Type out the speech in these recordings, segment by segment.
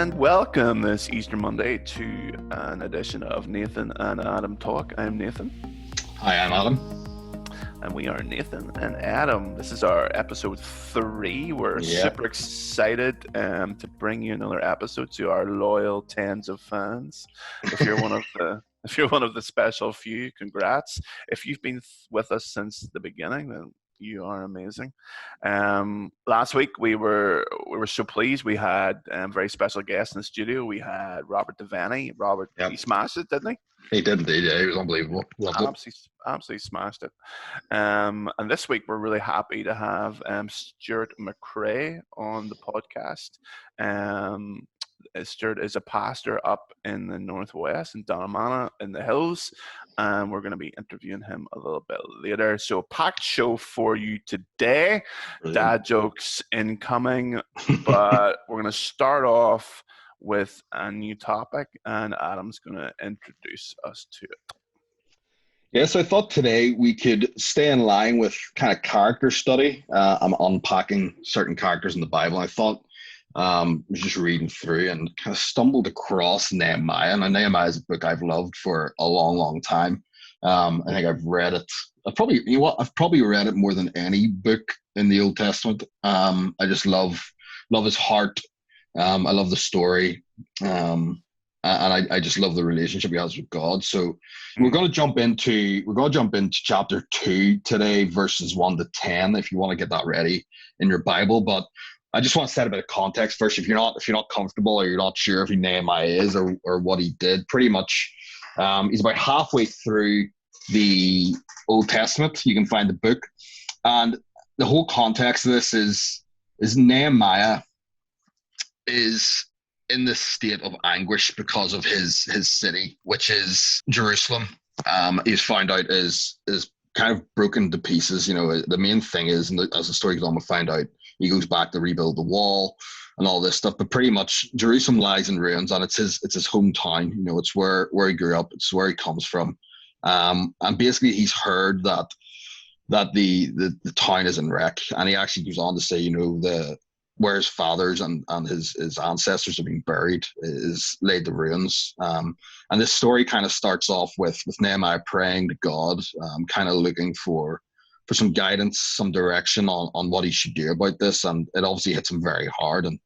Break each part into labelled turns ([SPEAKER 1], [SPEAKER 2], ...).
[SPEAKER 1] and welcome this Easter Monday to an edition of Nathan and Adam Talk. I'm Nathan.
[SPEAKER 2] Hi, I'm Adam.
[SPEAKER 1] And we are Nathan and Adam. This is our episode 3. We're super excited to bring you another episode to our loyal tens of fans. If you're one of the special few, congrats. If you've been with us since the beginning, then you are amazing. Last week we were so pleased. We had very special guests in the studio. We had Robert Devaney. Robert, he smashed it, didn't he?
[SPEAKER 2] He did indeed. Yeah, he was unbelievable.
[SPEAKER 1] Absolutely smashed it. And this week we're really happy to have Stuart McRae on the podcast. Stuart is a pastor up in the northwest in Donnamana in the hills, and we're going to be interviewing him a little bit later. So packed show for you today. Brilliant. Dad jokes incoming, but we're going to start off with a new topic, and Adam's going to introduce us to it.
[SPEAKER 2] Yeah, so I thought today we could stay in line with kind of character study. I'm unpacking certain characters in the Bible. I thought I was just reading through and kind of stumbled across Nehemiah. And Nehemiah is a book I've loved for a long, long time. I think I've read it. I've probably read it more than any book in the Old Testament. I just love his heart. I love the story. And I just love the relationship he has with God. So we're going to jump into chapter 2 today, verses 1 to 10, if you want to get that ready in your Bible. But I just want to set a bit of context first. If you're not comfortable or you're not sure who Nehemiah is or what he did, pretty much he's about halfway through the Old Testament. You can find the book, and the whole context of this is Nehemiah is in this state of anguish because of his city, which is Jerusalem. He's found out is kind of broken to pieces. You know, the main thing is, and as the story goes on, we find out he goes back to rebuild the wall and all this stuff. But pretty much Jerusalem lies in ruins, and it's his hometown. You know, it's where he grew up. It's where he comes from. And basically, he's heard that the town is in wreck, and he actually goes on to say, you know, where his fathers and his ancestors have been buried is laid to ruins. And this story kind of starts off with Nehemiah praying to God, kind of looking for some guidance, some direction on what he should do about this. And it obviously hits him very hard. And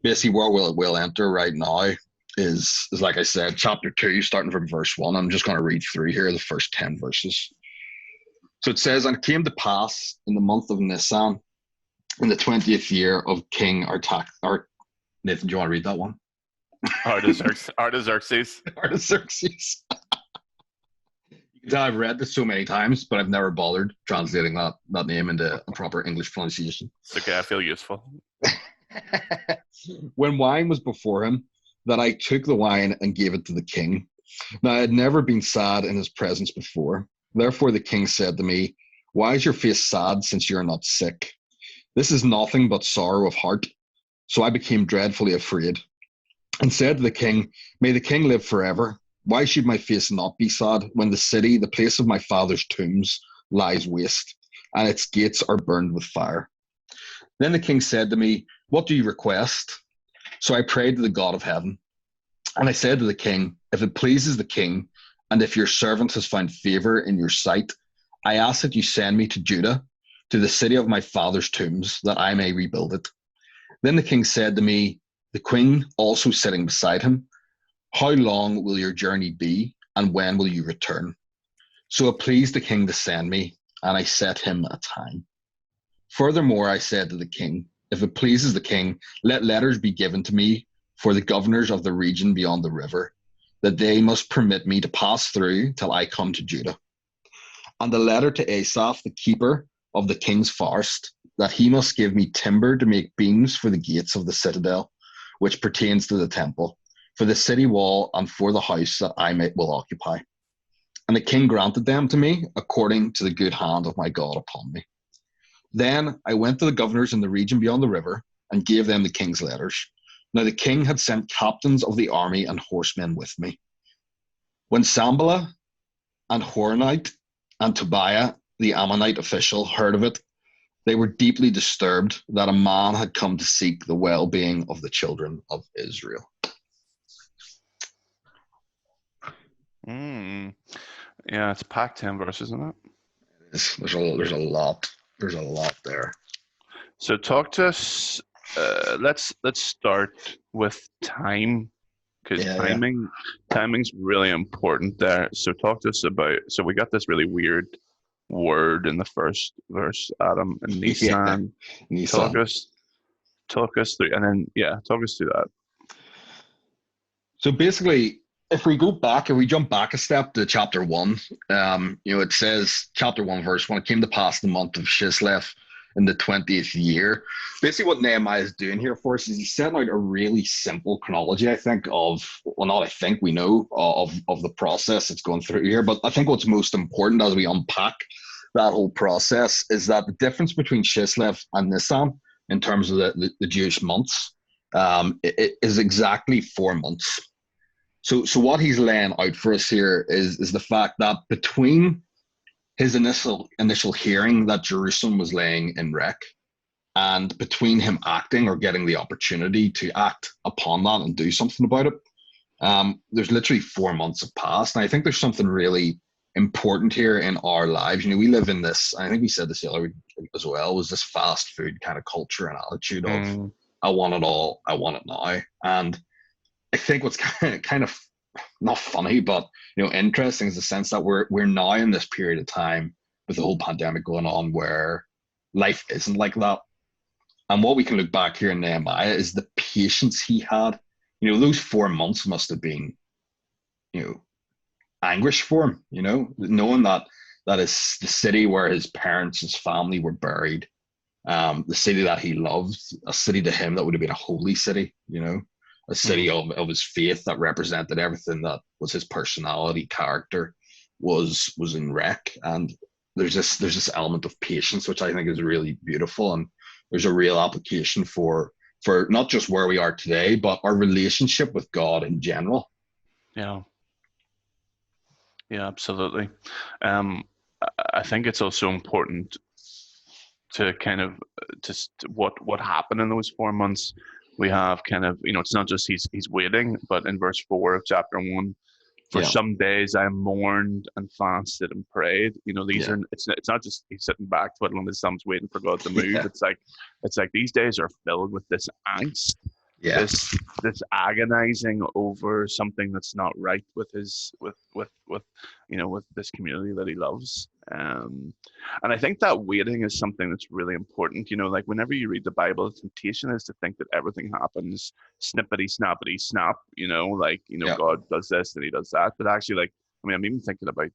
[SPEAKER 2] basically where we'll enter right now is like I said, chapter 2, starting from verse 1. I'm just going to read through here the first 10 verses. So it says, "And it came to pass in the month of Nisan, in the 20th year of King Nathan, do you want to read that one?
[SPEAKER 1] Artaxerxes.
[SPEAKER 2] Artaxerxes. You can tell I've read this so many times, but I've never bothered translating that name into a proper English pronunciation.
[SPEAKER 1] It's okay, I feel useful.
[SPEAKER 2] When wine was before him, that I took the wine and gave it to the king. Now I had never been sad in his presence before. Therefore the king said to me, 'Why is your face sad, since you are not sick?' This is nothing but sorrow of heart." So I became dreadfully afraid and said to the king, "May the king live forever. Why should my face not be sad when the city, the place of my father's tombs, lies waste, and its gates are burned with fire?" Then the king said to me, "What do you request?" So I prayed to the God of heaven. And I said to the king, "If it pleases the king, and if your servant has found favor in your sight, I ask that you send me to Judah, to the city of my father's tombs, that I may rebuild it." Then the king said to me, the queen also sitting beside him, "How long will your journey be, and when will you return?" So it pleased the king to send me, and I set him a time. Furthermore, I said to the king, "If it pleases the king, let letters be given to me for the governors of the region beyond the river, that they must permit me to pass through till I come to Judah. And the letter to Asaph, the keeper of the king's forest, that he must give me timber to make beams for the gates of the citadel, which pertains to the temple, for the city wall, and for the house that will occupy." And the king granted them to me according to the good hand of my God upon me. Then I went to the governors in the region beyond the river and gave them the king's letters. Now the king had sent captains of the army and horsemen with me. When Sanballat and Horonite and Tobiah, the Ammonite official, heard of it, they were deeply disturbed that a man had come to seek the well-being of the children of Israel.
[SPEAKER 1] Mm. Yeah, it's packed 10 verses, isn't it?
[SPEAKER 2] There's a lot there.
[SPEAKER 1] So talk to us. Let's start with time, because
[SPEAKER 2] Yeah,
[SPEAKER 1] timing's really important there. So talk to us about. So we got this really weird word in the first verse, Adam and
[SPEAKER 2] yeah, yeah.
[SPEAKER 1] Nissan. Talk
[SPEAKER 2] Nissan.
[SPEAKER 1] us talk us through, and then yeah, talk us through that.
[SPEAKER 2] So basically, if we jump back a step to chapter one, it says chapter one verse when it came to pass the month of Shislev in the 20th year. Basically, what Nehemiah is doing here for us is he's setting out a really simple chronology. I think not I think we know of the process that's going through here, but I think what's most important as we unpack that whole process is that the difference between Shislev and Nisan in terms of the Jewish months it is exactly 4 months. So what he's laying out for us here is the fact that between his initial hearing that Jerusalem was laying in wreck, and between him acting or getting the opportunity to act upon that and do something about it, there's literally 4 months have passed. And I think there's something really important here in our lives. We live in this, I think we said this the other week as well, was this fast food kind of culture and attitude of
[SPEAKER 1] Mm,
[SPEAKER 2] I want it all, I want it now. And I think what's kind of not funny, but interesting is the sense that we're now in this period of time with the whole pandemic going on where life isn't like that. And what we can look back here in Nehemiah is the patience he had. Those 4 months must have been, you know, anguish for him, knowing that is the city where his parents, his family were buried, the city that he loved, a city to him that would have been a holy city, a city
[SPEAKER 1] mm,
[SPEAKER 2] of his faith that represented everything that was his personality, character, was in wreck. And there's this element of patience which I think is really beautiful, and there's a real application for not just where we are today, but our relationship with God in general.
[SPEAKER 1] yeah, yeah, absolutely. Um, I think it's also important to kind of just what happened in those 4 months. We have kind of, it's not just he's waiting, but in verse 4 of chapter 1, for
[SPEAKER 2] Yeah,
[SPEAKER 1] some days I mourned and fasted and prayed. These
[SPEAKER 2] yeah,
[SPEAKER 1] are, it's not just he's sitting back twiddling his thumbs waiting for God to move.
[SPEAKER 2] yeah,
[SPEAKER 1] It's like these days are filled with this angst,
[SPEAKER 2] yeah,
[SPEAKER 1] this agonizing over something that's not right with his with with this community that he loves. And I think that waiting is something that's really important. Like whenever you read the Bible, the temptation is to think that everything happens snippety snappity snap.
[SPEAKER 2] yeah,
[SPEAKER 1] God does this and he does that, but actually, like, I mean, I'm even thinking about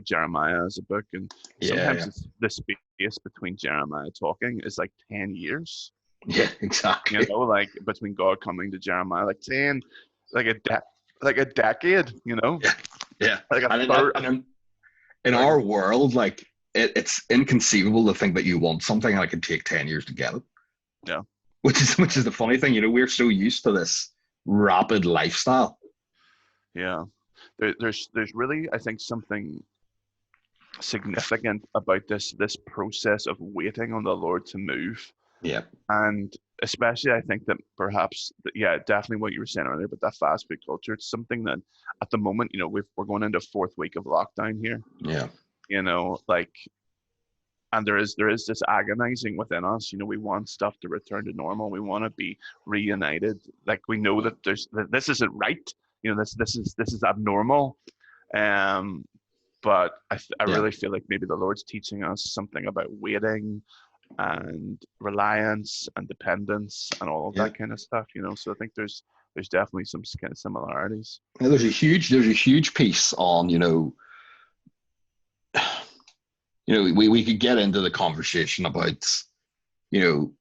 [SPEAKER 1] Jeremiah as a book, and sometimes
[SPEAKER 2] yeah,
[SPEAKER 1] it's the space between Jeremiah talking is like 10 years,
[SPEAKER 2] yeah, exactly.
[SPEAKER 1] like between God coming to Jeremiah, like 10, like a decade,
[SPEAKER 2] Yeah, yeah.
[SPEAKER 1] like a
[SPEAKER 2] And
[SPEAKER 1] third.
[SPEAKER 2] in
[SPEAKER 1] Sorry,
[SPEAKER 2] our world, like it's inconceivable to think that you want something and it can take 10 years to get it.
[SPEAKER 1] yeah,
[SPEAKER 2] Which is the funny thing. We're so used to this rapid lifestyle.
[SPEAKER 1] yeah. There's really, I think, something significant about this process of waiting on the Lord to move.
[SPEAKER 2] Yeah,
[SPEAKER 1] And especially, I think that perhaps, yeah, definitely what you were saying earlier, but that fast food culture, it's something that at the moment, we're going into fourth week of lockdown here,
[SPEAKER 2] yeah,
[SPEAKER 1] like, and there is this agonizing within us. We want stuff to return to normal. We want to be reunited. Like we know that this isn't right. This is abnormal. Um, but I
[SPEAKER 2] yeah,
[SPEAKER 1] really feel like maybe the Lord's teaching us something about waiting and reliance and dependence and all of
[SPEAKER 2] yeah.
[SPEAKER 1] that kind of stuff. So I think there's definitely some kind of similarities.
[SPEAKER 2] Now, there's a huge piece on we could get into the conversation about you know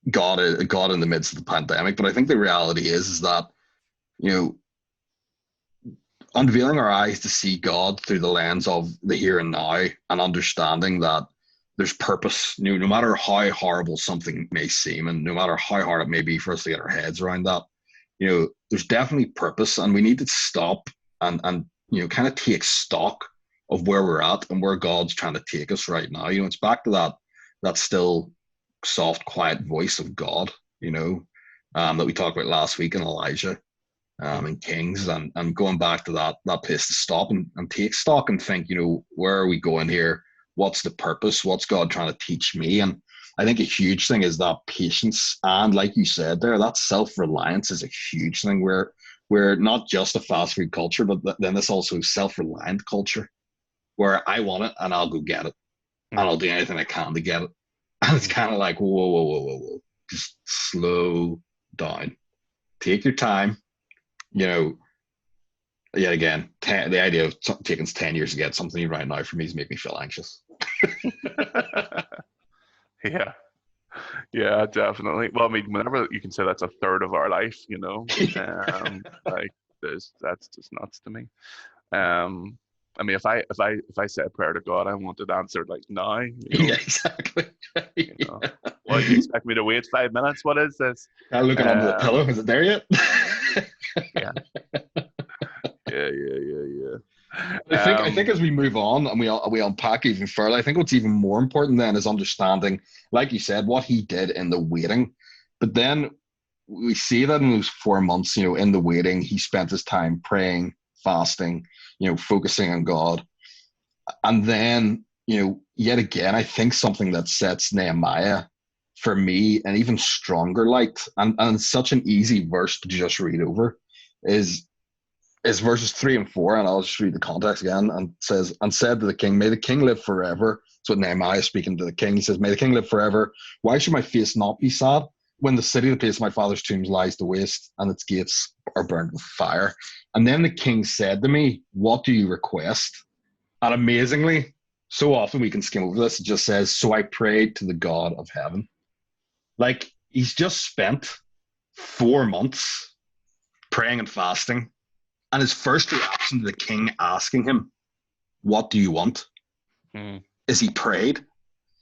[SPEAKER 2] God in the midst of the pandemic, but I think the reality is that you know unveiling our eyes to see God through the lens of the here and now, and understanding that there's purpose, no matter how horrible something may seem, and no matter how hard it may be for us to get our heads around that, there's definitely purpose, and we need to stop and kind of take stock of where we're at and where God's trying to take us right now. It's back to that still soft, quiet voice of God, that we talked about last week in Elijah. in Kings, and going back to that place to stop and take stock and think, where are we going here? What's the purpose? What's God trying to teach me? And I think a huge thing is that patience, and like you said there, that self-reliance is a huge thing. We're not just a fast food culture, but then this also self-reliant culture where I want it and I'll go get it, and I'll do anything I can to get it. And it's kind of like, whoa, whoa, whoa, whoa, whoa. Just slow down. Take your time. Yet again, the idea of taking 10 years to get something right now for me is make me feel anxious.
[SPEAKER 1] Yeah, definitely. Well, I mean, whenever you can say that's a third of our life, like that's just nuts to me. I mean, if I say a prayer to God, I want it answered like now.
[SPEAKER 2] Yeah, exactly.
[SPEAKER 1] Well, you expect me to wait 5 minutes? What is this?
[SPEAKER 2] I'm looking under the pillow. Is it there yet?
[SPEAKER 1] Yeah. Yeah.
[SPEAKER 2] I think as we move on and we unpack even further, I think what's even more important then is understanding, like you said, what he did in the waiting. But then we see that in those 4 months, in the waiting, he spent his time praying, fasting, focusing on God. And then, yet again, I think something that sets Nehemiah for me an even stronger light, and such an easy verse to just read over, is verses 3 and 4, and I'll just read the context again. And says, and said to the king, may the king live forever. So Nehemiah is speaking to the king. He says, may the king live forever. Why should my face not be sad when the city, the place of my father's tombs, lies to waste and its gates are burned with fire? And then the king said to me, what do you request? And amazingly, so often we can skim over this. It just says, so I prayed to the God of heaven. Like, he's just spent 4 months praying and fasting. And his first reaction to the king asking him, what do you want? Is he prayed?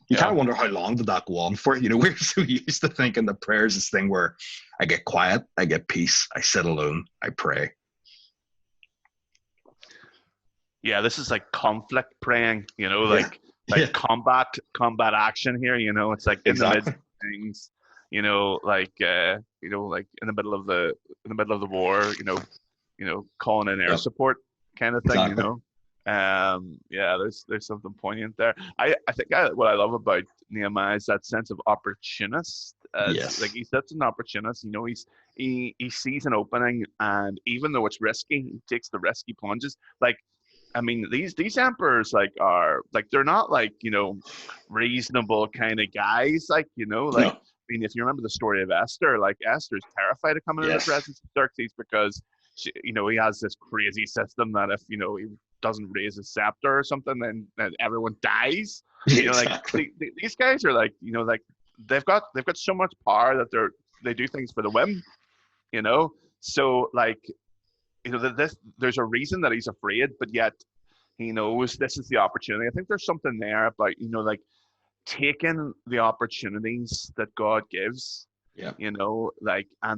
[SPEAKER 2] You kind of wonder how long did that go on for? We're so used to thinking that prayer is this thing where I get quiet, I get peace, I sit alone, I pray.
[SPEAKER 1] Yeah, this is like conflict praying, like combat action here, it's like in the midst of things, like like in the middle of the war, calling in air support kind of thing,
[SPEAKER 2] Exactly.
[SPEAKER 1] There's something poignant there. I think what I love about Nehemiah is that sense of opportunist.
[SPEAKER 2] Yes.
[SPEAKER 1] Like, he's such an opportunist. He sees an opening, and even though it's risky, he takes the risk. He plunges. Like, I mean, these emperors are they're not reasonable kind of guys. No. I mean, if you remember the story of Esther, like, Esther's terrified of coming into the presence of Xerxes because he has this crazy system that if he doesn't raise his scepter or something, then everyone dies.
[SPEAKER 2] Exactly.
[SPEAKER 1] These guys are they've got so much power that they do things for the whim. So there's a reason that he's afraid, but yet he knows this is the opportunity. I think there's something there about taking the opportunities that God gives.
[SPEAKER 2] Yeah.
[SPEAKER 1] And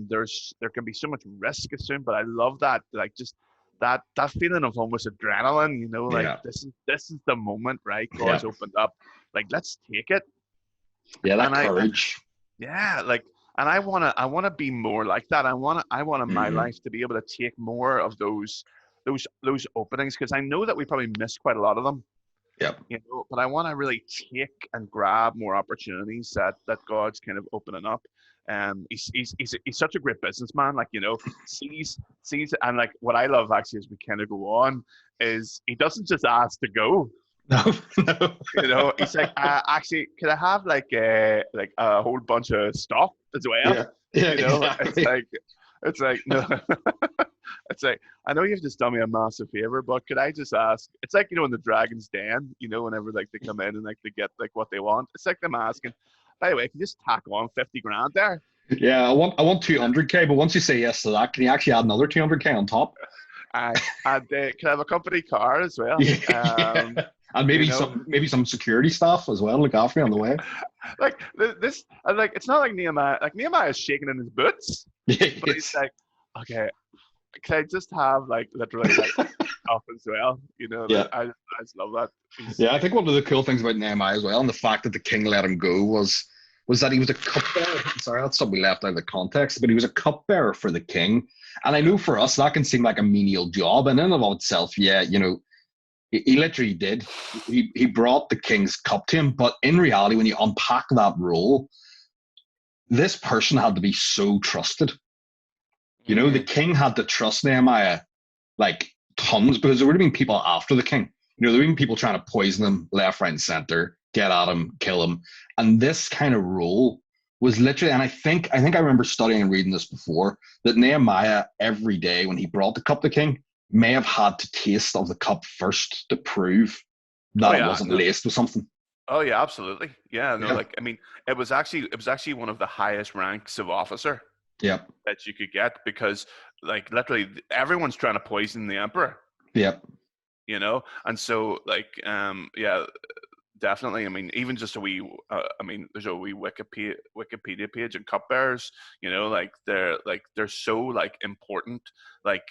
[SPEAKER 1] there can be so much risk assumed, but I love that, just that feeling of almost adrenaline, this is the moment, right? God's opened up, let's take it.
[SPEAKER 2] Yeah, that courage.
[SPEAKER 1] And I want to be more like that. I want in my life to be able to take more of those openings, because I know that we probably miss quite a lot of them.
[SPEAKER 2] Yep.
[SPEAKER 1] But I want to really take and grab more opportunities that God's kind of opening up. He's such a great businessman. Sees, and what I love actually as we kind of go on is he doesn't just ask to go.
[SPEAKER 2] No.
[SPEAKER 1] He's like, actually, could I have a whole bunch of stuff as well?
[SPEAKER 2] Yeah. Exactly.
[SPEAKER 1] It's like no. It's like, I know you've just done me a massive favor, but could I just ask? It's like, in the Dragon's Den, whenever they come in and they get what they want. It's like them asking, by the way, can you just tack on 50 grand there?
[SPEAKER 2] Yeah, I want 200K, but once you say yes to that, can you actually add another 200K on top?
[SPEAKER 1] And can I have a company car as well?
[SPEAKER 2] And maybe some security staff as well, look after me on the way.
[SPEAKER 1] It's not like Nehemiah. Nehemiah is shaking in his boots, but he's like, okay, can I just have literally up as well? I just love that.
[SPEAKER 2] I think one of the cool things about Nehemiah as well, and the fact that the king let him go, was was that he was a cupbearer. Sorry, that's something we left out of the context, but he was a cupbearer for the king. And I know for us that can seem like a menial job, and in and of itself, yeah, he literally did. He brought the king's cup to him, but in reality, when you unpack that role, this person had to be so trusted. The king had to trust Nehemiah like tons, because there would have been people after the king. There would have been people trying to poison him left, right, and center, get at him, kill him. And this kind of role was literally, and I think I remember studying and reading this before, that Nehemiah every day when he brought the cup to the king may have had to taste of the cup first to prove that it wasn't laced with something.
[SPEAKER 1] Oh yeah, absolutely. Yeah, no,
[SPEAKER 2] Yeah.
[SPEAKER 1] like I mean, it was actually one of the highest ranks of officer
[SPEAKER 2] Yep.
[SPEAKER 1] that you could get, because like literally everyone's trying to poison the emperor.
[SPEAKER 2] Yep.
[SPEAKER 1] And so like yeah, definitely. I mean, even just a wee. I mean, there's a wee Wikipedia page on cupbearers. They're so like important, like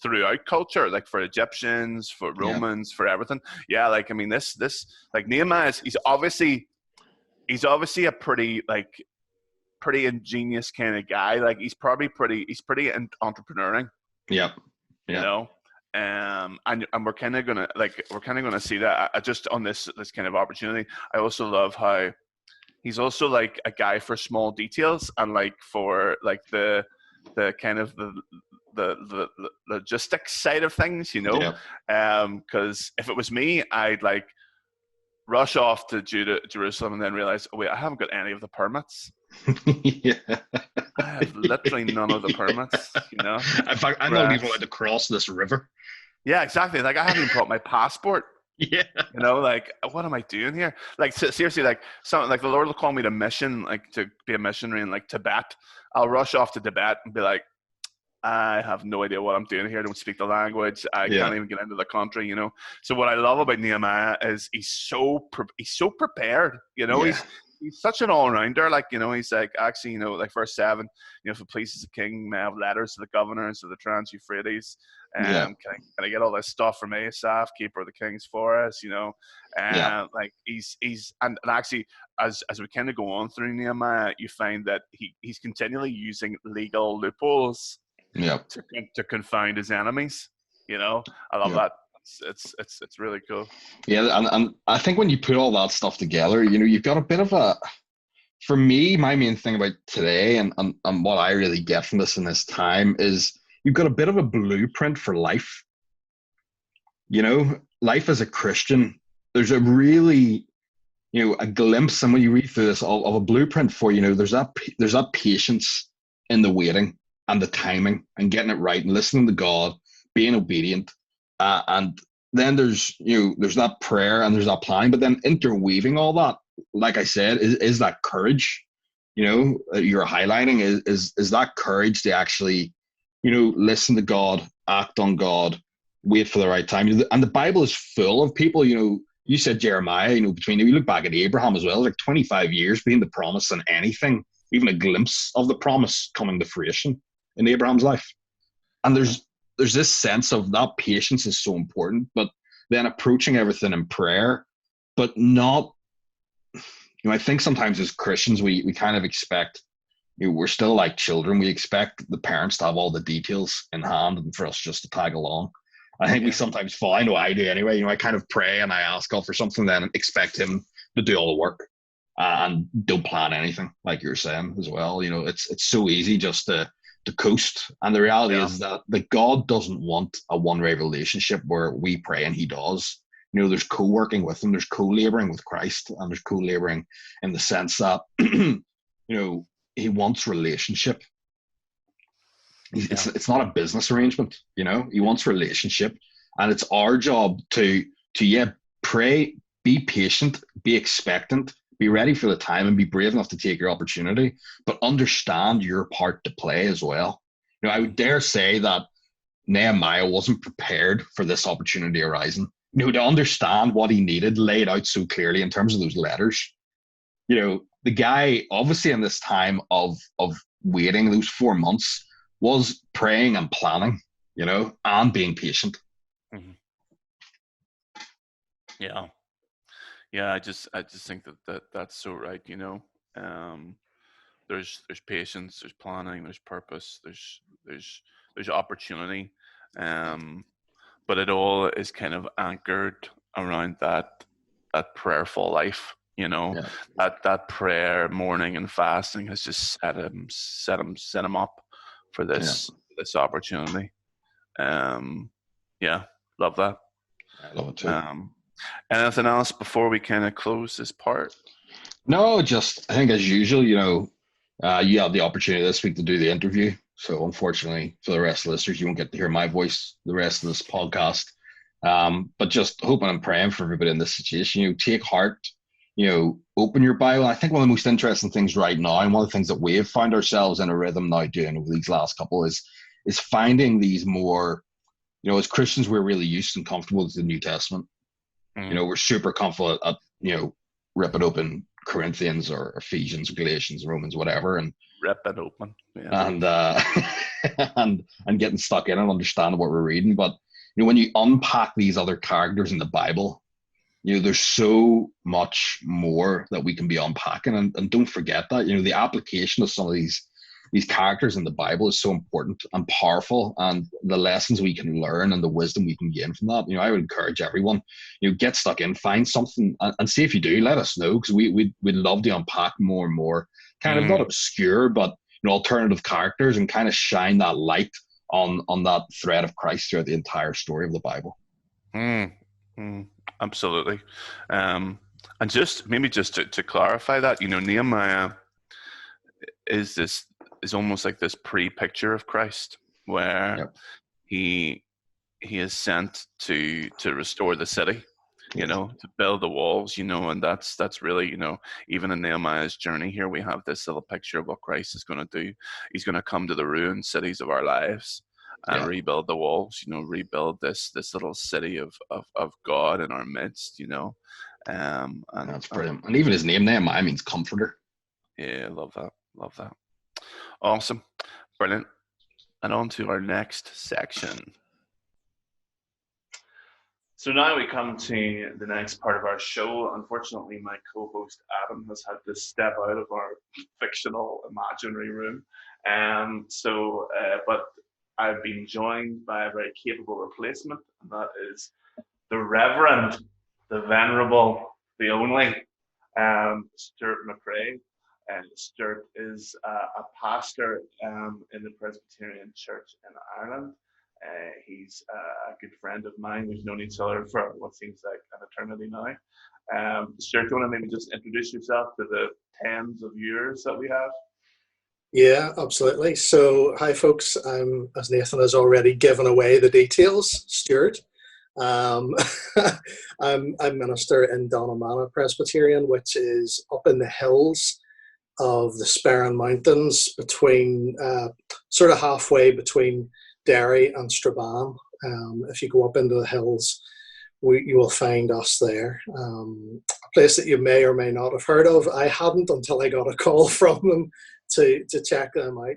[SPEAKER 1] throughout culture, like for Egyptians, for Romans, for everything. Yeah, like I mean, this like Nehemiah, he's obviously a pretty ingenious kind of guy. Like he's pretty entrepreneuring.
[SPEAKER 2] Yep.
[SPEAKER 1] And we're kind of gonna see that just on this kind of opportunity. I also love how he's also like a guy for small details, and like for like the kind of the logistics side of things, because if it was me, I'd like rush off to Jerusalem and then realize, oh wait, I haven't got any of the permits.
[SPEAKER 2] Yeah.
[SPEAKER 1] I have literally none of the permits,
[SPEAKER 2] In fact, I'm not even allowed to cross this river.
[SPEAKER 1] Yeah, exactly. Like I haven't even brought my passport.
[SPEAKER 2] Yeah.
[SPEAKER 1] Like what am I doing here? Like seriously, like something like the Lord will call me to mission, like to be a missionary in like Tibet. I'll rush off to Tibet and be like, I have no idea what I'm doing here. I don't speak the language. I can't even get into the country, So what I love about Nehemiah is he's so prepared. He's such an all-rounder. Like, he's like, actually, like verse 7, if it pleases the king, may I have letters to the governors of the Trans-Euphrates. Can I get all this stuff from Asaph, keeper of the king's forest? Like he's and actually, as we kind of go on through Nehemiah, you find that he's continually using legal loopholes to confound his enemies. I love that. It's really cool.
[SPEAKER 2] Yeah, and I think when you put all that stuff together, you've got a bit of a. For me, my main thing about today and what I really get from this in this time is you've got a bit of a blueprint for life. Life as a Christian, there's a really, a glimpse, and when you read through this, of a blueprint for, there's that patience in the waiting and the timing and getting it right and listening to God, being obedient. And then there's that prayer and there's that planning, but then interweaving all that, like I said, is that courage, you're highlighting is that courage to actually, listen to God, act on God, wait for the right time. And the Bible is full of people, you said Jeremiah, you look back at Abraham as well, like 25 years being the promise and anything, even a glimpse of the promise coming to fruition in Abraham's life. And there's this sense of that patience is so important, but then approaching everything in prayer, but not, I think sometimes as Christians, we kind of expect, we're still like children. We expect the parents to have all the details in hand and for us just to tag along. I think we sometimes fall, I know I do anyway, I kind of pray and I ask God for something, then expect him to do all the work and don't plan anything, like you're saying as well. It's so easy just to coast. And the reality is that God doesn't want a one-way relationship where we pray and he does. There's co-working with him, there's co-laboring with Christ, and there's co-laboring in the sense that, he wants relationship. It's not a business arrangement, he wants relationship. And it's our job to pray, be patient, be expectant, be ready for the time, and be brave enough to take your opportunity, but understand your part to play as well. I would dare say that Nehemiah wasn't prepared for this opportunity arising. To understand what he needed laid out so clearly in terms of those letters. The guy, obviously in this time of waiting, those 4 months, was praying and planning, and being patient.
[SPEAKER 1] Mm-hmm. Yeah. I just think that's so right. Um, there's patience, there's planning, there's purpose, there's opportunity, um, but it all is kind of anchored around that prayerful life.
[SPEAKER 2] Yeah,
[SPEAKER 1] That prayer, morning and fasting has just set him up for
[SPEAKER 2] yeah,
[SPEAKER 1] this opportunity. Um, yeah, love that.
[SPEAKER 2] I love it too.
[SPEAKER 1] Um, Anything else before we kind of close this part?
[SPEAKER 2] No, just I think as usual, you had the opportunity this week to do the interview. So unfortunately, for the rest of the listeners, you won't get to hear my voice the rest of this podcast. But just hoping and praying for everybody in this situation. Take heart. Open your Bible. I think one of the most interesting things right now, and one of the things that we have found ourselves in a rhythm now doing over these last couple is finding these more. As Christians, we're really used and comfortable with the New Testament.
[SPEAKER 1] Mm.
[SPEAKER 2] We're super comfortable at ripping open Corinthians or Ephesians, Galatians, Romans, whatever, and
[SPEAKER 1] Rip it open. Yeah.
[SPEAKER 2] and uh, and getting stuck in and understanding what we're reading. But when you unpack these other characters in the Bible, there's so much more that we can be unpacking, and don't forget that the application of some of these characters in the Bible is so important and powerful, and the lessons we can learn and the wisdom we can gain from that. I would encourage everyone, get stuck in, find something, and see if you do. Let us know, because we'd love to unpack more and more, kind of not
[SPEAKER 1] Mm.
[SPEAKER 2] obscure, but alternative characters, and kind of shine that light on that thread of Christ throughout the entire story of the Bible.
[SPEAKER 1] Mm. Mm. Absolutely. And just to clarify that, Nehemiah is almost like this pre-picture of Christ, where
[SPEAKER 2] Yep.
[SPEAKER 1] he is sent to restore the city,
[SPEAKER 2] Yes.
[SPEAKER 1] to build the walls, and that's really, even in Nehemiah's journey here, we have this little picture of what Christ is going to do. He's going to come to the ruined cities of our lives and
[SPEAKER 2] Yeah.
[SPEAKER 1] rebuild the walls, rebuild this little city of God in our midst,
[SPEAKER 2] That's
[SPEAKER 1] and
[SPEAKER 2] brilliant. And even his name, Nehemiah, means comforter.
[SPEAKER 1] yeah, love that. Awesome, brilliant. And on to our next section. So now we come to the next part of our show. Unfortunately, my co-host Adam has had to step out of our fictional imaginary room. But I've been joined by a very capable replacement, and that is the Reverend, the Venerable, the only Stuart McRae. And Stuart is a pastor in the Presbyterian Church in Ireland. He's a good friend of mine. We've known each other for what seems like an eternity now. Stuart, do you want to maybe just introduce yourself to the tens of viewers that we have?
[SPEAKER 3] Yeah, absolutely. So, hi, folks. As Nathan has already given away the details, Stuart. Um, I'm minister in Downshire Presbyterian, which is up in the hills of the Sperrin Mountains, between sort of halfway between Derry and Strabane. If you go up into the hills, you will find us there. A place that you may or may not have heard of. I hadn't until I got a call from them to check them out.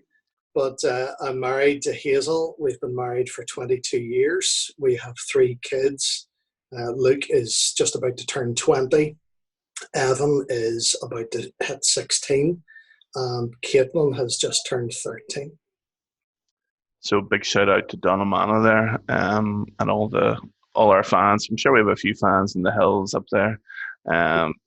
[SPEAKER 3] But I'm married to Hazel. We've been married for 22 years. We have 3 kids. Luke is just about to turn 20. Evan is about to hit 16. And Caitlin has just turned 13.
[SPEAKER 1] So big shout out to Donamana there, and all our fans. I'm sure we have a few fans in the hills up there,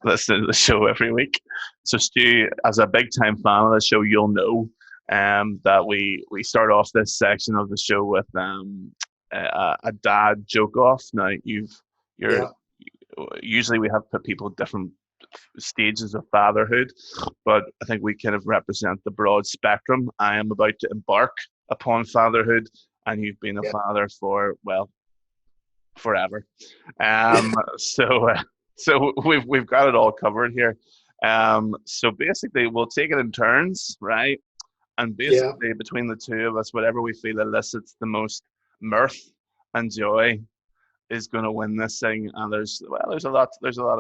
[SPEAKER 1] listening to the show every week. So Stu, as a big time fan of the show, you'll know that we start off this section of the show with a dad joke off. Now you're usually we have put people at different stages of fatherhood, but I think we kind of represent the broad spectrum. I am about to embark upon fatherhood, and you've been a father for, well, forever. So we've got it all covered here. So basically, we'll take it in turns, right? And basically, between the two of us, whatever we feel elicits the most mirth and joy is going to win this thing. And there's a lot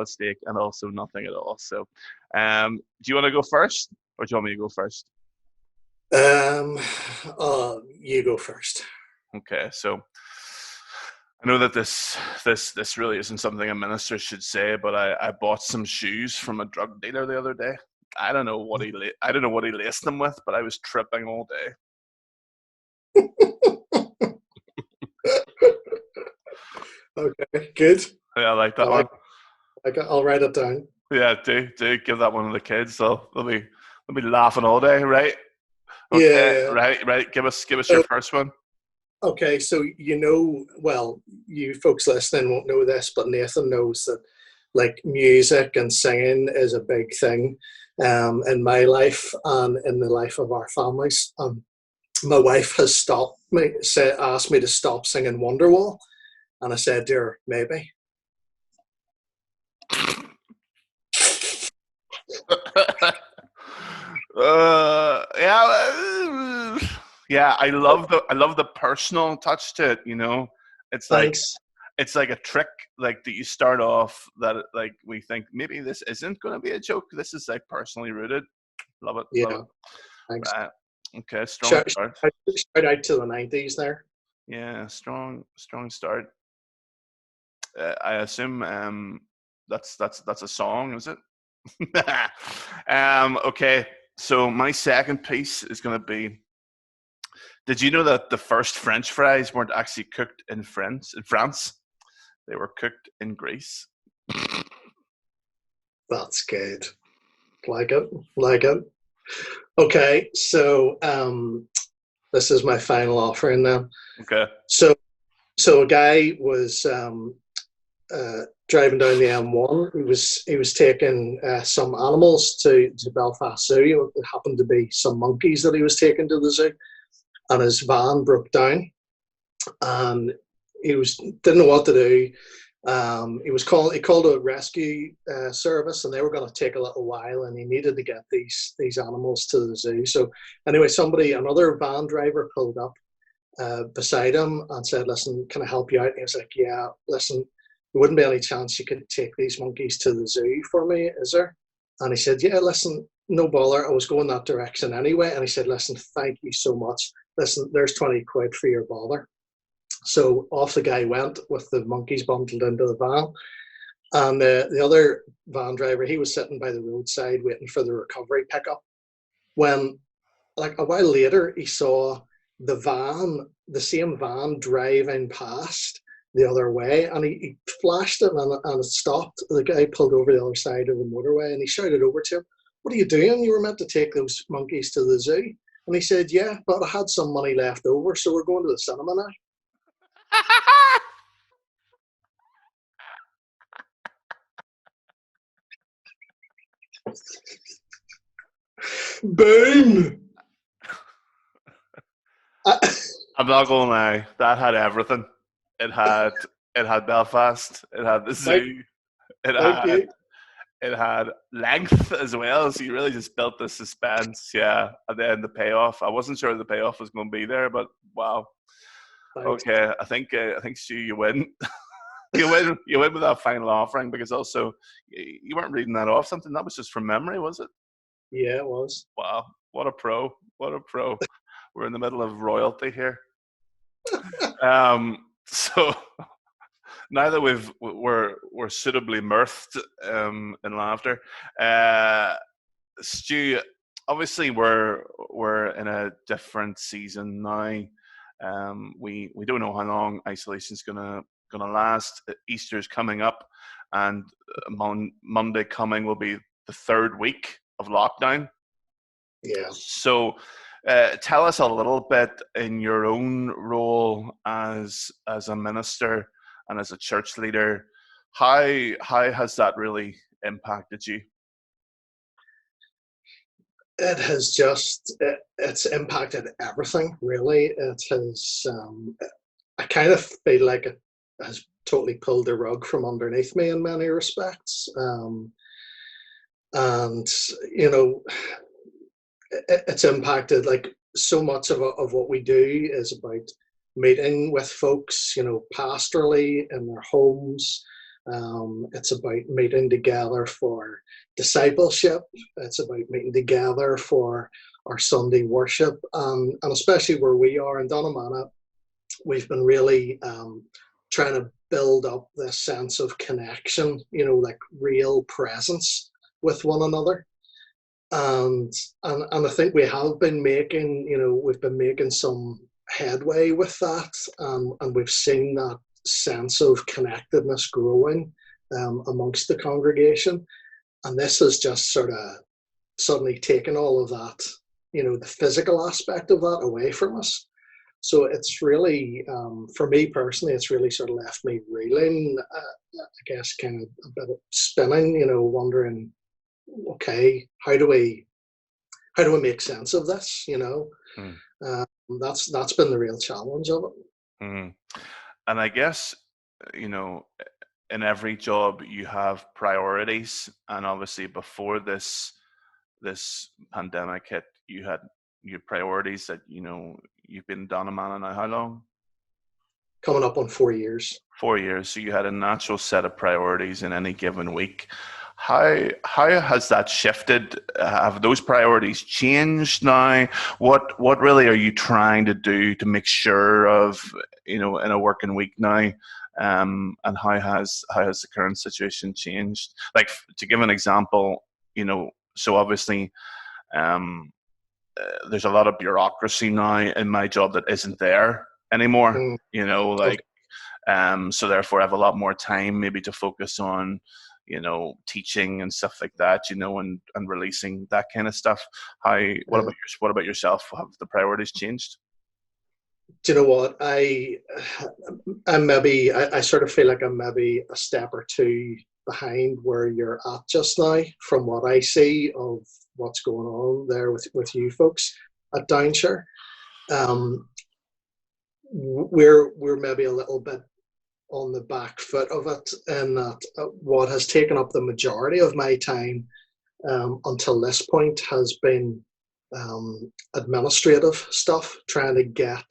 [SPEAKER 1] at stake, and also nothing at all. So, do you want to go first, or do you want me to go first?
[SPEAKER 3] You go first.
[SPEAKER 1] Okay, so I know that this really isn't something a minister should say, but I bought some shoes from a drug dealer the other day. I don't know what he laced them with, but I was tripping all day.
[SPEAKER 3] Okay, good.
[SPEAKER 1] Yeah, I like that one.
[SPEAKER 3] I'll write it down.
[SPEAKER 1] Yeah, do give that one to the kids. So they'll be laughing all day, right? Okay,
[SPEAKER 3] Yeah.
[SPEAKER 1] right. Give us your
[SPEAKER 3] So,
[SPEAKER 1] first one.
[SPEAKER 3] okay, so well, you folks listening won't know this, but Nathan knows that like music and singing is a big thing in my life and in the life of our families. My wife has asked me to stop singing Wonderwall, and I said to her, maybe.
[SPEAKER 1] Yeah. I love the personal touch to it. It's like
[SPEAKER 3] Thanks.
[SPEAKER 1] it's like a trick, like that you start off that like we think maybe this isn't going to be a joke. This is like personally rooted. Love it.
[SPEAKER 3] Yeah,
[SPEAKER 1] Love it.
[SPEAKER 3] thanks.
[SPEAKER 1] Right. Okay. Strong start.
[SPEAKER 3] Shout out to the 90s there.
[SPEAKER 1] Yeah. Strong start. I assume that's a song, is it? Okay, so my second piece is going to be, did you know that the first French fries weren't actually cooked in France? They were cooked in Greece.
[SPEAKER 3] That's good. Like it. Okay, so this is my final offering now.
[SPEAKER 1] Okay.
[SPEAKER 3] So a guy was driving down the M1. He was taking some animals to Belfast Zoo. It happened to be some monkeys that he was taking to the zoo, and his van broke down, and didn't know what to do. He called a rescue service, and they were going to take a little while, and he needed to get these animals to the zoo. So anyway, another van driver pulled up beside him and said, "Listen, can I help you out?" And he was like, "Yeah, listen, there wouldn't be any chance you could take these monkeys to the zoo for me, is there?" And he said, "Yeah, listen, no bother. I was going that direction anyway." And he said, "Listen, thank you so much. Listen, there's 20 quid for your bother." So off the guy went with the monkeys bundled into the van. And the other van driver, he was sitting by the roadside waiting for the recovery pickup. When, like a while later, he saw the same van driving past the other way, and he flashed it and it stopped. The guy pulled over the other side of the motorway, and he shouted over to him, "What are you doing? You were meant to take those monkeys to the zoo." And he said, "Yeah, but I had some money left over, so we're going to the cinema now." Boom!
[SPEAKER 1] I'm not gonna lie, that had everything. It had Belfast. It had the zoo. It had length as well. So you really just built the suspense, yeah, and then the payoff. I wasn't sure the payoff was going to be there, but wow.
[SPEAKER 3] Thanks.
[SPEAKER 1] Okay, I think Stu, you win. You win with that final offering, because also you weren't reading that off something. That was just from memory, was it?
[SPEAKER 3] Yeah, it was.
[SPEAKER 1] Wow, what a pro! What a pro! We're in the middle of royalty here. So now that we're suitably mirthed in laughter, Stu, obviously we're in a different season now. We don't know how long isolation's gonna last. Easter's coming up, and Monday coming will be the third week of lockdown.
[SPEAKER 3] Yeah.
[SPEAKER 1] So tell us a little bit, in your own role as a minister and as a church leader, how has that really impacted you?
[SPEAKER 3] It has it's impacted everything, really. It has, I kind of feel like it has totally pulled the rug from underneath me in many respects. And, it's impacted, like, so much of what we do is about meeting with folks, pastorally in their homes. It's about meeting together for discipleship. It's about meeting together for our Sunday worship. And especially where we are in Downshire, we've been really trying to build up this sense of connection, like real presence with one another. and I think we have been making, we've been making some headway with that, and we've seen that sense of connectedness growing amongst the congregation. And this has just sort of suddenly taken all of that, the physical aspect of that away from us. So it's really, for me personally, it's really sort of left me reeling, I guess, kind of a bit of spinning, wondering, okay, how do we make sense of this? That's been the real challenge of it.
[SPEAKER 1] Mm. And I guess, in every job you have priorities, and obviously before this pandemic hit, you had your priorities that you've been down a man now how long?
[SPEAKER 3] Coming up on 4 years.
[SPEAKER 1] 4 years. So you had a natural set of priorities in any given week. How has that shifted? Have those priorities changed now? What really are you trying to do to make sure of in a working week now? And how has the current situation changed? Like, to give an example, so obviously there's a lot of bureaucracy now in my job that isn't there anymore. So therefore I have a lot more time maybe to focus on teaching and stuff like that, and releasing that kind of stuff. What about yourself? Have the priorities changed?
[SPEAKER 3] Do you know what? I sort of feel like I'm maybe a step or two behind where you're at just now, from what I see of what's going on there with you folks at Downshire. We're maybe a little bit on the back foot of it, and that what has taken up the majority of my time until this point has been administrative stuff, trying to get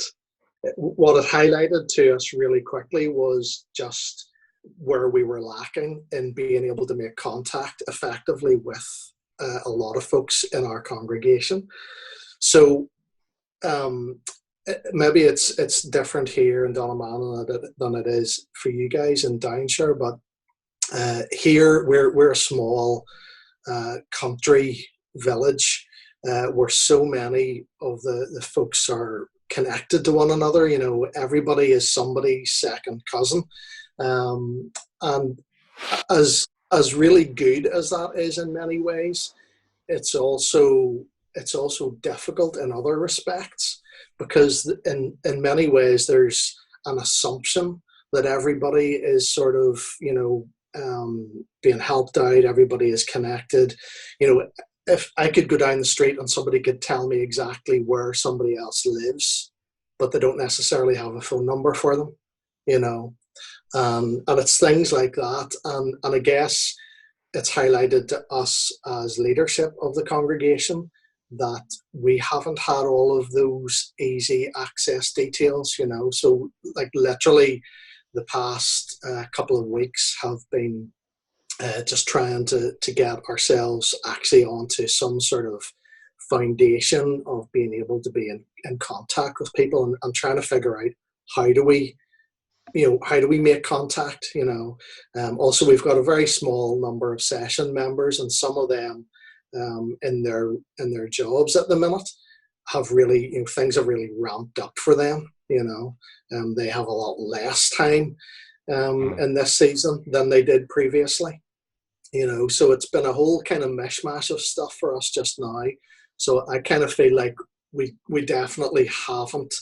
[SPEAKER 3] what it highlighted to us really quickly was just where we were lacking in being able to make contact effectively with a lot of folks in our congregation. So maybe it's different here in Donaghmana than it is for you guys in Downshire, but here we're a small country village where so many of the folks are connected to one another. Everybody is somebody's second cousin, and as really good as that is in many ways, it's also difficult in other respects, because in many ways there's an assumption that everybody is sort of being helped out, everybody is connected. If I could go down the street and somebody could tell me exactly where somebody else lives, but they don't necessarily have a phone number for them, and it's things like that. And I guess it's highlighted to us as leadership of the congregation that we haven't had all of those easy access details, So, like, literally the past couple of weeks have been just trying to get ourselves actually onto some sort of foundation of being able to be in contact with people, and trying to figure out how do we make contact. Also, we've got a very small number of session members, and some of them in their jobs at the minute have really, things have really ramped up for them. They have a lot less time in this season than they did previously. So it's been a whole kind of mishmash of stuff for us just now. So I kind of feel like we definitely haven't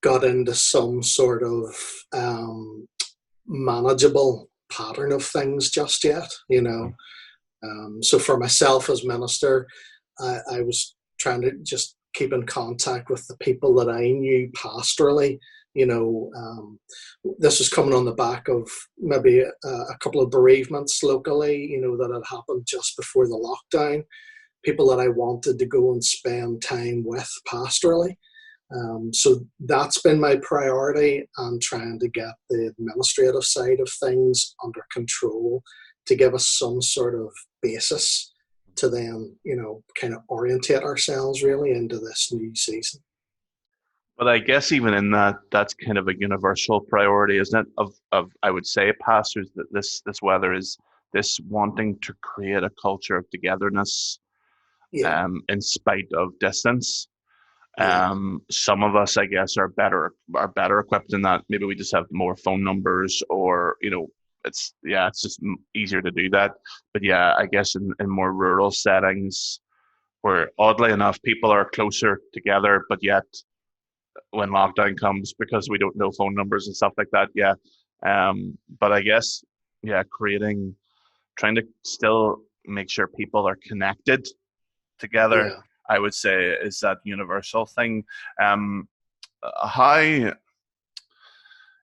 [SPEAKER 3] got into some sort of manageable pattern of things just yet, So for myself as minister, I was trying to just keep in contact with the people that I knew pastorally. This was coming on the back of maybe a couple of bereavements locally, that had happened just before the lockdown. People that I wanted to go and spend time with pastorally. So that's been my priority, and trying to get the administrative side of things under control to give us some sort of basis to then, kind of orientate ourselves really into this new season.
[SPEAKER 1] But I guess even in that's kind of a universal priority, isn't it? Of I would say pastors, that this weather is this wanting to create a culture of togetherness
[SPEAKER 3] Yeah.
[SPEAKER 1] in spite of distance.
[SPEAKER 3] Yeah.
[SPEAKER 1] Some of us, I guess, are better equipped in that. Maybe we just have more phone numbers, or it's just easier to do that. But yeah, I guess in more rural settings, where oddly enough people are closer together, but yet when lockdown comes, because we don't know phone numbers and stuff like that. Yeah, but I guess trying to still make sure people are connected together,
[SPEAKER 3] Yeah.
[SPEAKER 1] I would say, is that universal thing. How,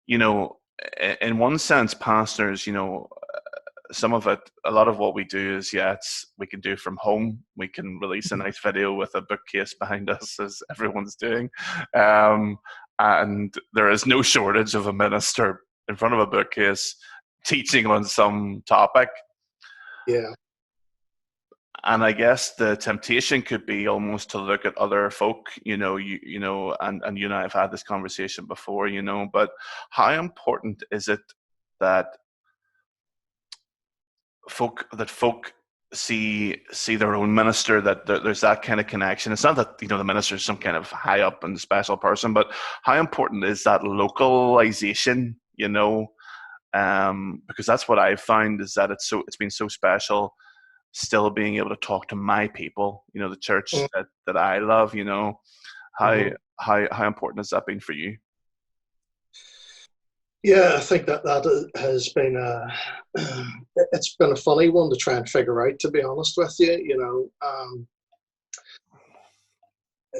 [SPEAKER 1] in one sense, pastors, some of it, a lot of what we do is, we can do from home. We can release a nice video with a bookcase behind us, as everyone's doing. Um, and there is no shortage of a minister in front of a bookcase teaching on some topic.
[SPEAKER 3] Yeah.
[SPEAKER 1] And I guess the temptation could be almost to look at other folk, and you and I have had this conversation before, but how important is it that folk see their own minister, that there's that kind of connection? It's not that the minister is some kind of high up and special person, but how important is that localization? Because that's what I've found, is that it's been so special still being able to talk to my people, the church that I love. How
[SPEAKER 3] Mm-hmm.
[SPEAKER 1] how important has that been for you?
[SPEAKER 3] Yeah, I think that has been it's been a funny one to try and figure out, to be honest with you.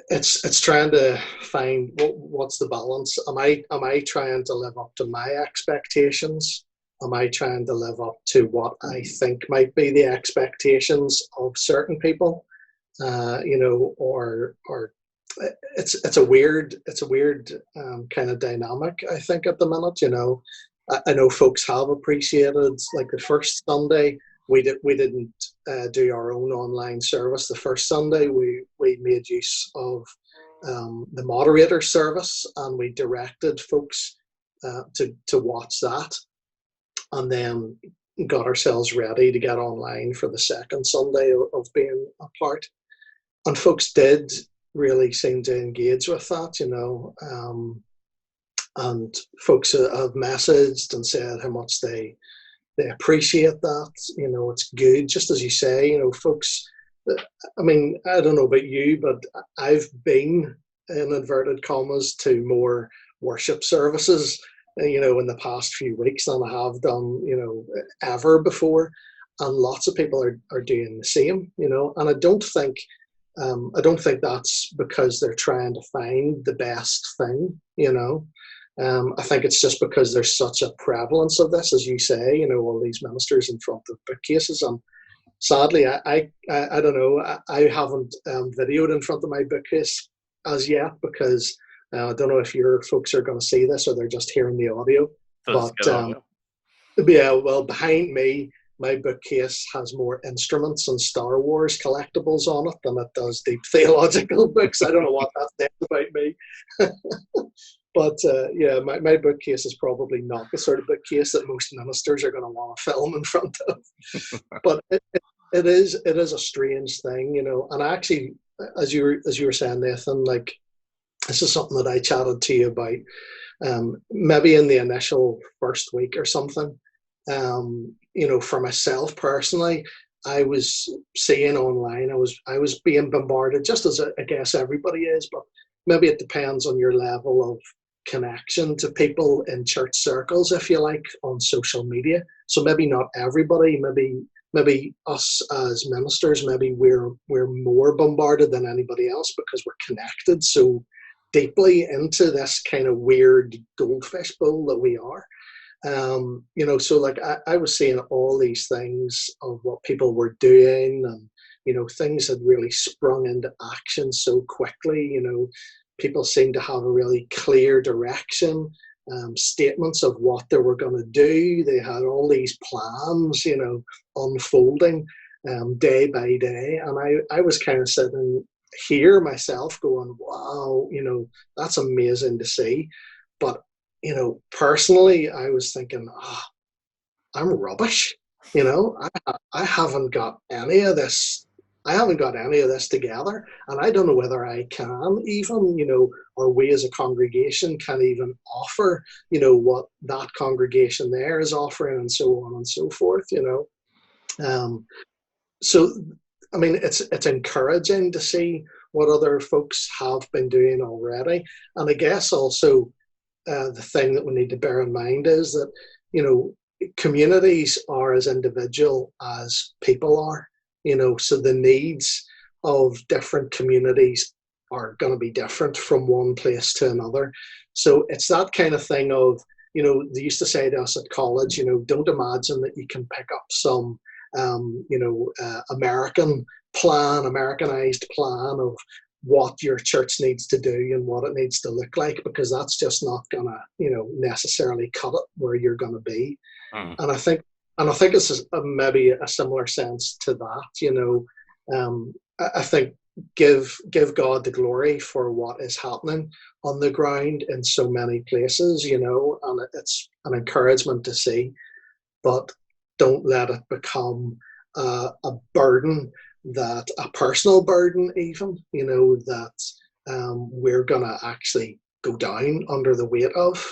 [SPEAKER 3] It's trying to find what's the balance. Am I trying to live up to my expectations? Am I trying to live up to what I think might be the expectations of certain people? Or it's a weird kind of dynamic, I think, at the minute. I know folks have appreciated, like, the first Sunday we didn't do our own online service. The first Sunday we made use of the moderator service, and we directed folks to watch that, and then got ourselves ready to get online for the second Sunday of being apart. And folks did really seem to engage with that, and folks have messaged and said how much they appreciate that. It's good, just as you say, folks. I mean, I don't know about you, but I've been, in inverted commas, to more worship services, in the past few weeks than I have done, ever before. And lots of people are doing the same, and I don't think that's because they're trying to find the best thing. I think it's just because there's such a prevalence of this, as you say, all these ministers in front of bookcases. And sadly, I don't know, I haven't videoed in front of my bookcase as yet, because I don't know if your folks are going to see this or they're just hearing the audio.
[SPEAKER 1] That's
[SPEAKER 3] But
[SPEAKER 1] good audio.
[SPEAKER 3] yeah, well, behind me, my bookcase has more instruments and Star Wars collectibles on it than it does deep theological books. I don't know what that says about me. But yeah, my bookcase is probably not the sort of bookcase that most ministers are going to want to film in front of. But it is a strange thing, And actually, as you were saying, Nathan, like, this is something that I chatted to you about, maybe in the initial first week or something. For myself personally, I was seeing online, I was being bombarded, just as I guess everybody is, but maybe it depends on your level of connection to people in church circles, if you like, on social media. So maybe not everybody, maybe us as ministers, maybe we're more bombarded than anybody else, because we're connected so deeply into this kind of weird goldfish bowl that we are. So, like, I was seeing all these things of what people were doing, and things had really sprung into action so quickly. People seemed to have a really clear direction, statements of what they were going to do. They had all these plans, unfolding day by day, and I was kind of sitting here myself going, wow, that's amazing to see. But personally, I was thinking, I'm rubbish. I haven't got any of this I haven't got any of this together, and I don't know whether I can even, or we as a congregation can even offer, what that congregation there is offering, and so on and so forth. So, I mean, it's encouraging to see what other folks have been doing already, and I guess also the thing that we need to bear in mind is that communities are as individual as people are. So the needs of different communities are going to be different from one place to another. So it's that kind of thing of, they used to say to us at college, don't imagine that you can pick up some, Americanized plan of what your church needs to do and what it needs to look like, because that's just not gonna, necessarily cut it where you're gonna be. And I think it's maybe a similar sense to that. I think give God the glory for what is happening on the ground in so many places, and it's an encouragement to see, but don't let it become a burden, that a personal burden even, that we're gonna actually go down under the weight of,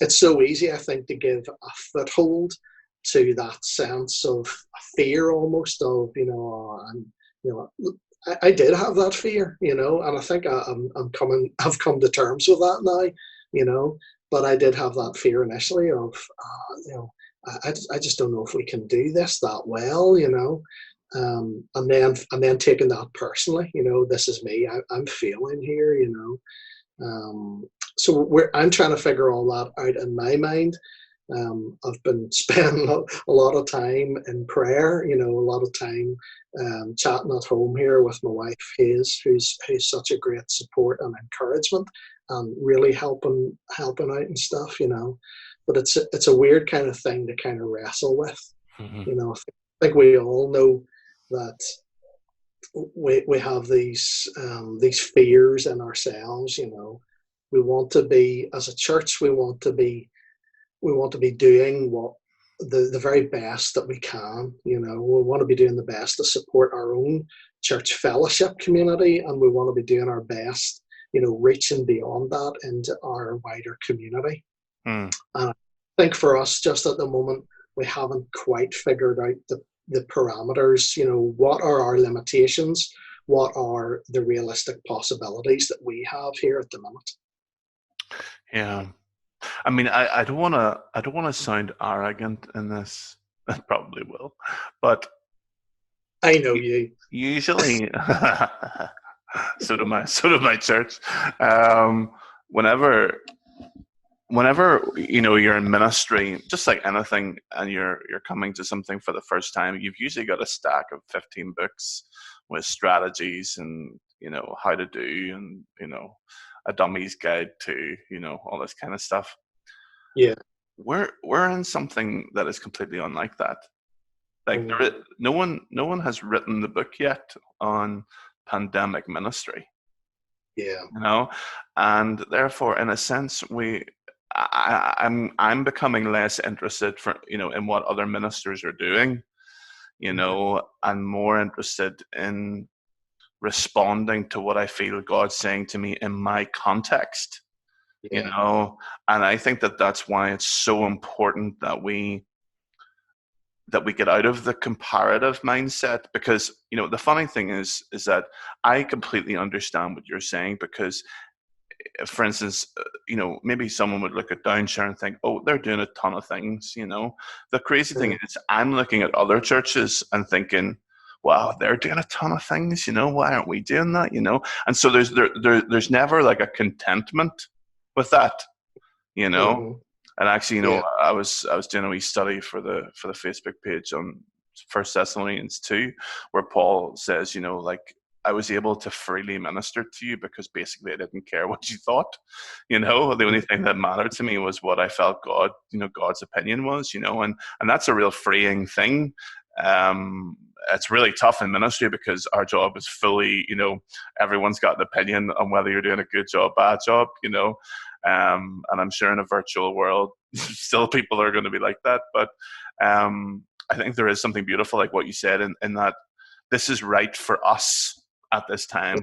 [SPEAKER 3] it's so easy, I think, to give a foothold to that sense of fear, almost of, I did have that fear, and I think I've come to terms with that now, but I did have that fear initially of, I just don't know if we can do this that well, and then taking that personally, this is me, I'm failing here, so I'm trying to figure all that out in my mind. I've been spending a lot of time in prayer, a lot of time chatting at home here with my wife, Hayes, who's such a great support and encouragement, and really helping out and stuff, But it's a weird kind of thing to kind of wrestle with, I think we all know that we have these fears in ourselves, We want to be, as a church, we want to be doing what the very best that we can. We want to be doing the best to support our own church fellowship community, and we want to be doing our best, reaching beyond that into our wider community. And I think for us, just at the moment, we haven't quite figured out the parameters. What are our limitations? What are the realistic possibilities that we have here at the moment?
[SPEAKER 1] Yeah. I mean, I don't want to sound arrogant in this. I probably will, but
[SPEAKER 3] I know you.
[SPEAKER 1] Usually, so do my church. Whenever you're in ministry, just like anything, and you're coming to something for the first time, you've usually got a stack of 15 books with strategies and how to do, and a dummy's guide to all this kind of stuff.
[SPEAKER 3] Yeah,
[SPEAKER 1] we're in something that is completely unlike that. Like no one has written the book yet on pandemic ministry.
[SPEAKER 3] Yeah,
[SPEAKER 1] and therefore, in a sense, I'm becoming less interested in what other ministers are doing, and more interested in responding to what I feel God's saying to me in my context. And I think that's why it's so important that we get out of the comparative mindset, because the funny thing is that I completely understand what you're saying, because for instance, maybe someone would look at Downshire and think, oh, they're doing a ton of things. The crazy thing is I'm looking at other churches and thinking, wow, they're doing a ton of things, why aren't we doing that? And so there's never like a contentment with that, And actually, I was doing a wee study for the Facebook page on 1 Thessalonians 2, where Paul says, like, I was able to freely minister to you because basically I didn't care what you thought. The only thing that mattered to me was what I felt God's opinion was, and that's a real freeing thing. It's really tough in ministry because our job is fully, everyone's got an opinion on whether you're doing a good job, bad job, and I'm sure in a virtual world, still people are going to be like that. But I think there is something beautiful, like what you said, in that this is right for us at this time,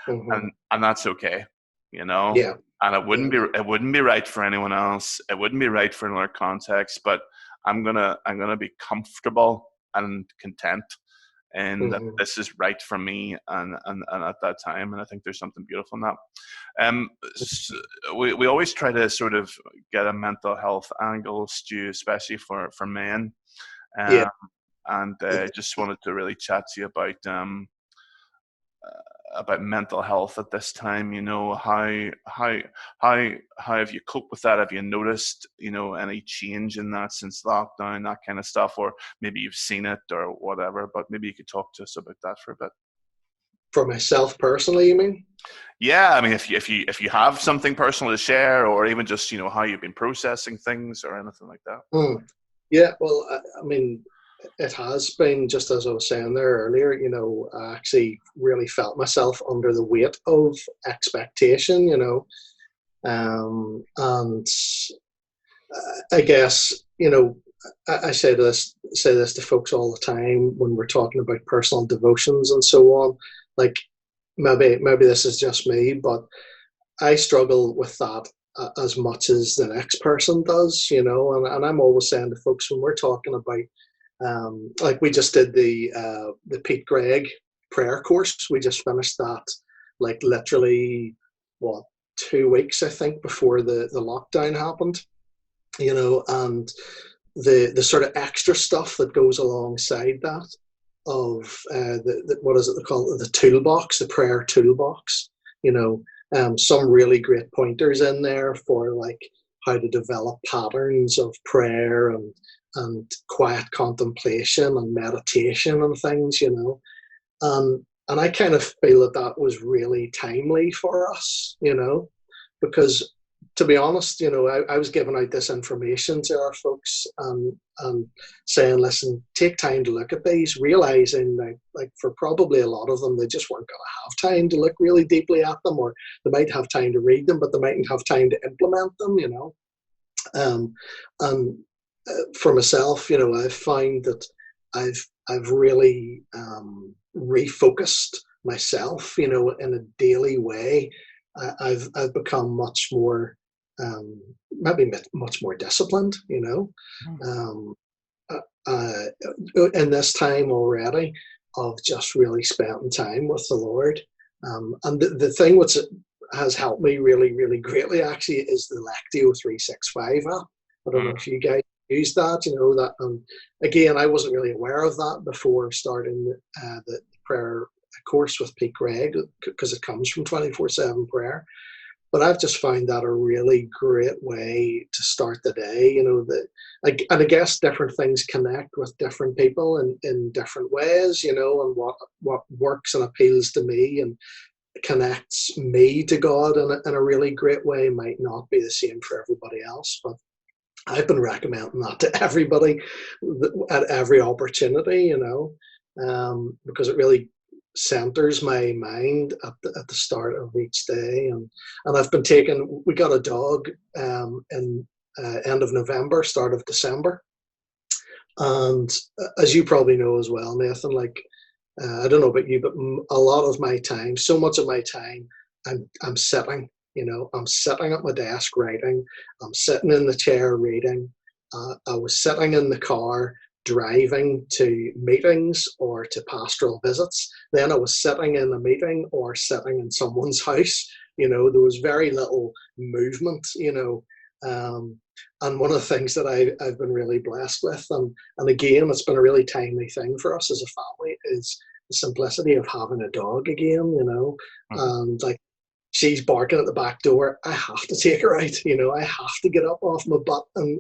[SPEAKER 1] and that's okay, you know.
[SPEAKER 3] Yeah.
[SPEAKER 1] And it wouldn't be right for anyone else. It wouldn't be right for another context. But I'm gonna be comfortable and content, and that this is right for me, and at that time. And I think there's something beautiful in that. So we always try to sort of get a mental health angle, Stu, especially for men.
[SPEAKER 3] Yeah.
[SPEAKER 1] And just wanted to really chat to you about mental health at this time. You know, how have you coped with that? Have you noticed, you know, any change in that since lockdown, that kind of stuff, or maybe you've seen it or whatever? But maybe you could talk to us about that for a bit.
[SPEAKER 3] For myself personally, you mean?
[SPEAKER 1] Yeah, I mean, if you have something personal to share, or even just, you know, how you've been processing things or anything like that.
[SPEAKER 3] Yeah, well, I mean, it has been, just as I was saying there earlier, you know, I actually really felt myself under the weight of expectation, you know. And I guess, you know, I say this to folks all the time when we're talking about personal devotions and so on. Like, maybe this is just me, but I struggle with that as much as the next person does, you know. And I'm always saying to folks, when we're talking about like, we just did the Pete Greig prayer course. We just finished that, like, literally 2 weeks, I think, before the lockdown happened, you know. And the sort of extra stuff that goes alongside that of the what is it they call it, the toolbox, the prayer toolbox, you know. Some really great pointers in there for, like, how to develop patterns of prayer and quiet contemplation and meditation and things, you know. And I kind of feel that was really timely for us, you know, because, to be honest, you know, I was giving out this information to our folks and saying, listen, take time to look at these, realizing that, like, for probably a lot of them, they just weren't going to have time to look really deeply at them, or they might have time to read them, but they mightn't have time to implement them, you know. And for myself, you know, I've found that I've really refocused myself, you know, in a daily way. I've become much more, maybe much more disciplined, you know, in this time already of just really spending time with the Lord. And the thing which has helped me really, really greatly, actually, is the Lectio 365 app. I don't know if you guys use that, you know, that. Again, I wasn't really aware of that before starting the prayer course with Pete Greig, because it comes from 24/7 prayer. But I've just found that a really great way to start the day, you know. And I guess different things connect with different people in different ways, you know, and what works and appeals to me and connects me to God in a really great way might not be the same for everybody else. But I've been recommending that to everybody at every opportunity, you know, because it really centers my mind at the start of each day. And I've been we got a dog in end of November, start of December. And as you probably know as well, Nathan, like, I don't know about you, but a lot of my time, so much of my time, I'm sitting. You know, I'm sitting at my desk writing. I'm sitting in the chair reading. I was sitting in the car driving to meetings or to pastoral visits. Then I was sitting in a meeting or sitting in someone's house. You know, there was very little movement, you know. And one of the things that I've been really blessed with, and again, it's been a really timely thing for us as a family, is the simplicity of having a dog again, you know. And, like, she's barking at the back door, I have to take her out, you know. I have to get up off my butt and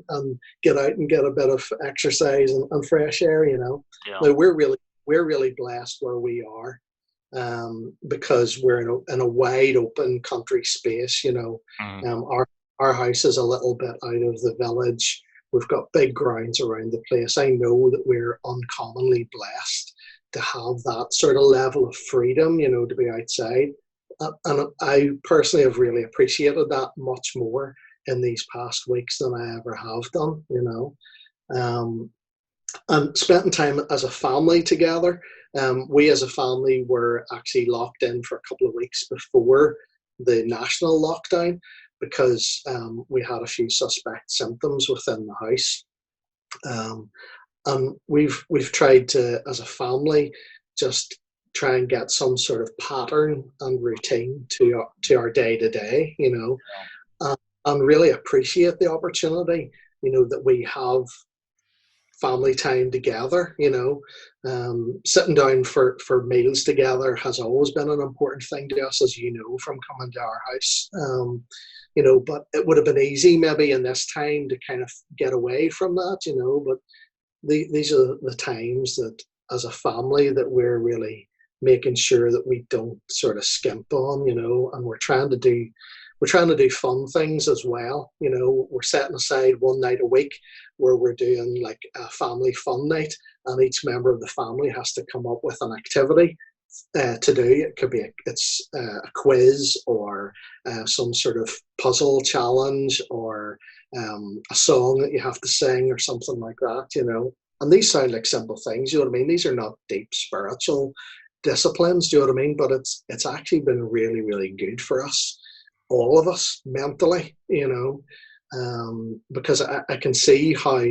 [SPEAKER 3] get out and get a bit of exercise and fresh air, you know.
[SPEAKER 1] Yeah.
[SPEAKER 3] Now, we're really blessed where we are, because we're in a wide open country space, you know. Our house is a little bit out of the village. We've got big grounds around the place. I know that we're uncommonly blessed to have that sort of level of freedom, you know, to be outside. And I personally have really appreciated that much more in these past weeks than I ever have done, you know. and spending time as a family together. We as a family were actually locked in for a couple of weeks before the national lockdown because we had a few suspect symptoms within the house. And we've tried to, as a family, just try and get some sort of pattern and routine to our day to day, and really appreciate the opportunity, that we have family time together. Sitting down for meals together has always been an important thing to us, as you know, from coming to our house. But it would have been easy maybe in this time to kind of get away from that, but these are the times that as a family that we're really making sure that we don't sort of skimp on, and we're trying to do fun things as well. We're setting aside one night a week where we're doing like a family fun night, and each member of the family has to come up with an activity to do. It could be a quiz or some sort of puzzle challenge or a song that you have to sing or something like that, And these sound like simple things, you know what I mean? These are not deep spiritual disciplines, do you know what I mean? But it's actually been really, really good for us, all of us, mentally, because I can see how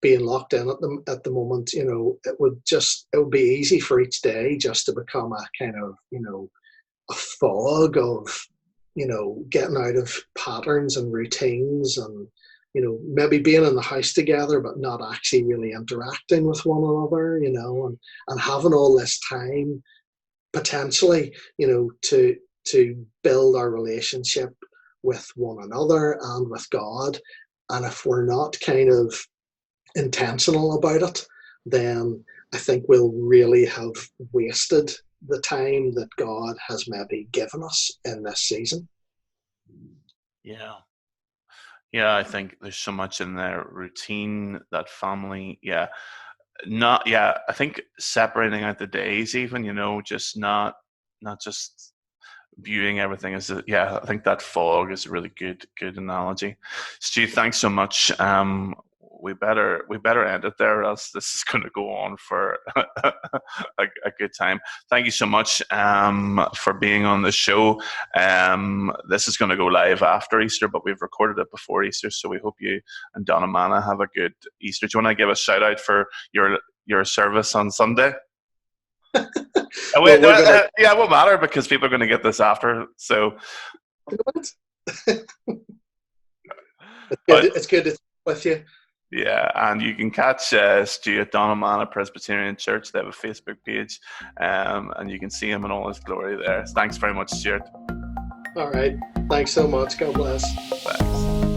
[SPEAKER 3] being locked in at the moment, it would be easy for each day just to become a kind of, a fog of, getting out of patterns and routines and, maybe being in the house together, but not actually really interacting with one another, and having all this time potentially, to build our relationship with one another and with God. And if we're not kind of intentional about it, then I think we'll really have wasted the time that God has maybe given us in this season.
[SPEAKER 1] Yeah, I think there's so much in there. Routine, that family, I think separating out the days even, just not just viewing everything as I think that fog is a really good analogy. Stu, thanks so much. We better end it there, or else this is going to go on for a good time. Thank you so much for being on the show. This is going to go live after Easter, but we've recorded it before Easter, so we hope you and Donna have a good Easter. Do you want to give a shout out for your service on Sunday? It won't matter because people are going to get this after. So
[SPEAKER 3] it's good to be with you.
[SPEAKER 1] Yeah, and you can catch Stu at Downshire Presbyterian Church. They have a Facebook page, and you can see him in all his glory there. Thanks very much, Stuart.
[SPEAKER 3] All right. Thanks so much. God bless.
[SPEAKER 1] Thanks.